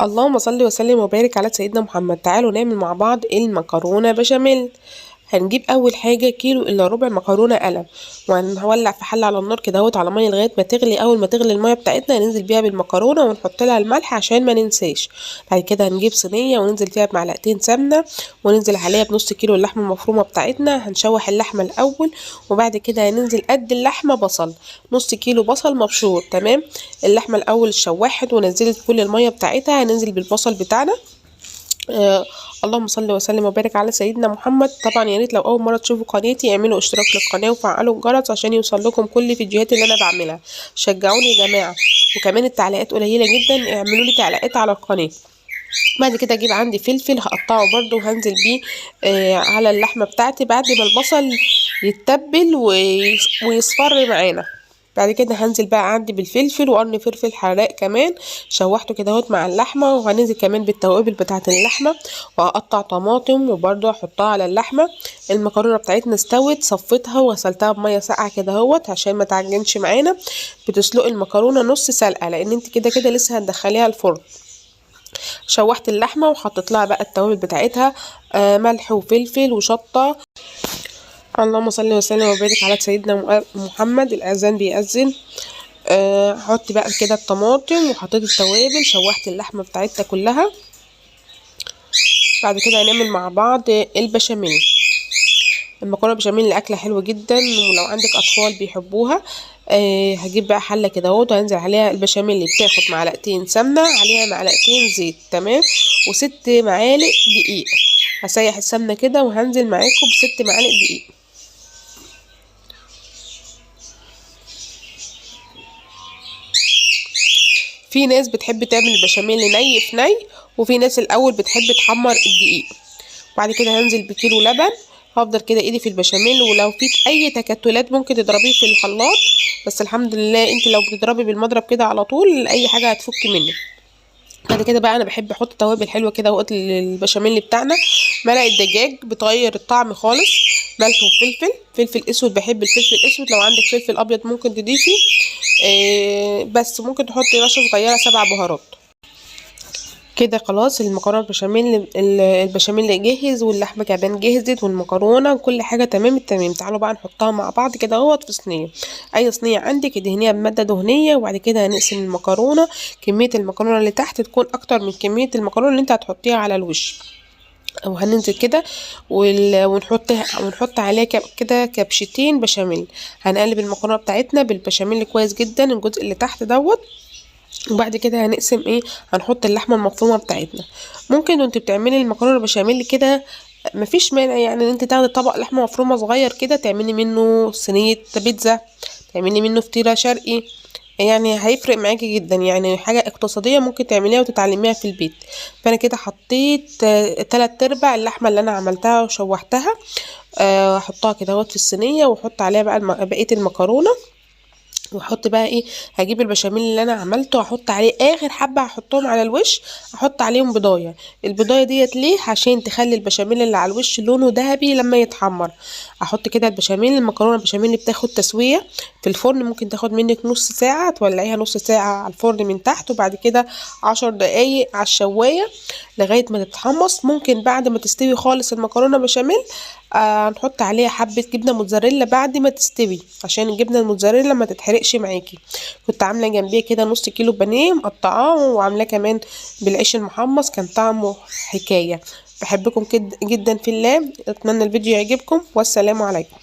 اللهم صل وسلم وبارك على سيدنا محمد. تعالوا نعمل مع بعض المكرونة بشاميل. هنجيب اول حاجة كيلو الا ربع مكرونة قلم، وهنولع في حلة على النار كده على مية لغاية ما تغلي. اول ما تغلي المية بتاعتنا هننزل بيها بالمكرونة ونحط لها الملح عشان ما ننساش. بعد كده هنجيب صينية وننزل فيها بمعلقتين سمنة، وننزل عليها بنص كيلو اللحمة المفرومة بتاعتنا. هنشوح اللحمة الاول، وبعد كده هننزل قد اللحمة بصل، نص كيلو بصل مبشور. تمام. اللحمة الاول اتشوحت ونزلت كل المية بتاعتها، هننزل بالبصل بتاعنا. اللهم صل وسلم وبارك على سيدنا محمد. طبعا يا ريت لو اول مره تشوفوا قناتي اعملوا اشتراك للقناه وفعلوا الجرس عشان يوصل لكم كل الفيديوهات اللي انا بعملها. شجعوني يا جماعه. وكمان التعليقات قليله جدا، اعملوا لي تعليقات على القناه. بعد كده اجيب عندي فلفل هقطعه برده وهنزل بيه على اللحمه بتاعتي بعد ما البصل يتبل ويصفر معانا. بعد كده هنزل بقى عندي بالفلفل وقرن فلفل حراق كمان شوحته كده مع اللحمه، وهننزل كمان بالتوابل بتاعه اللحمه، وهقطع طماطم وبرده احطها على اللحمه. المكرونه بتاعتنا استوت، صفيتها وغسلتها بميه ساقعه كده عشان ما تعجنش معانا. بتسلقي المكرونه نص سلقه لان انت كده كده لسه هتدخليها الفرن. شوحت اللحمه وحطيت لها بقى التوابل بتاعتها، ملح وفلفل وشطه. اللهم صل وسلم وبارك على سيدنا محمد. الاذان بيأذن. حط بقى كده الطماطم وحطيت التوابل، شوحت اللحمه بتاعتها كلها. بعد كده هنعمل مع بعض البشاميل. المكرونه بشاميل اكله حلوه جدا، ولو عندك اطفال بيحبوها. هجيب بقى حله كده وهنزل عليها البشاميل اللي بتاخد معلقتين سمنه عليها معلقتين زيت. تمام. و6 معالق دقيق. هسيح السمنه كده وهنزل معاكم ب6 معالق دقيق. في ناس بتحب تعمل البشاميل ني في ني، وفي ناس الاول بتحب تحمر الدقيق. بعد كده هنزل بكيلو لبن. هفضل كده ايدي في البشاميل، ولو فيك اي تكتلات ممكن تضربيه في الخلاط، بس الحمد لله انت لو بتضربي بالمضرب كده على طول اي حاجه هتفك منك. بعد كده بقى انا بحب احط توابل حلوه كده وقت البشاميل بتاعنا. مرقه دجاج بتغير الطعم خالص، ملح وفلفل، فلفل اسود بحب الفلفل الاسود، لو عندك فلفل ابيض ممكن تضيفي. بس ممكن تحطي رشه صغيره 7 بهارات. كده خلاص المكرونه البشاميل جاهز، واللحمه كمان جهزت، والمكرونه وكل حاجه تمام التمام. تعالوا بقى نحطها مع بعض كده في صينيه. اي صينيه عندك ادهنيها بماده دهنيه، وبعد كده هنقسم المكرونه. كميه المكرونه اللي تحت تكون اكتر من كميه المكرونه اللي انت هتحطيها على الوش. وهننزل كده ونحط عليها كده كبشتين بشاميل. هنقلب المكرونه بتاعتنا بالبشاميل كويس جدا الجزء اللي تحت وبعد كده هنقسم هنحط اللحمه المفرومه بتاعتنا. ممكن وانت بتعملي المكرونه بشاميل كده مفيش مانع، يعني ان انت تاخدي طبق لحمه مفرومه صغير كده تعملي منه صينيه بيتزا، تعملي منه فطيره شرقي. يعني هيفرق معاكي جدا، يعني حاجه اقتصاديه ممكن تعمليها وتتعلميها في البيت. فانا كده حطيت 3/4 اللحمه اللي انا عملتها وشوحتها. احطها كده في الصينيه، واحط عليها بقى بقيه المكرونه. واحط بقى هجيب البشاميل اللي انا عملته احط عليه اخر حبه، هحطهم على الوش. احط عليهم بضايه. البضايه ديت ليه؟ عشان تخلي البشاميل اللي على الوش لونه ذهبي لما يتحمر. احط كده البشاميل، المكرونه البشاميل اللي بتاخد تسويه في الفرن ممكن تاخد منك نص ساعه، تولعيها نص ساعه على الفرن من تحت، وبعد كده 10 دقايق على الشوايه لغايه ما تتحمص. ممكن بعد ما تستوي خالص المكرونه بشاميل نحط عليها حبه جبنه موتزاريلا بعد ما تستوي، عشان الجبنه الموتزاريلا ما تتحرقش معاكي. كنت عامله جنبيه كده نص كيلو بانيه مقطعاه، وعاملاه كمان بالعيش المحمص، كان طعمه حكايه. بحبكم جدا في الله. اتمنى الفيديو يعجبكم، والسلام عليكم.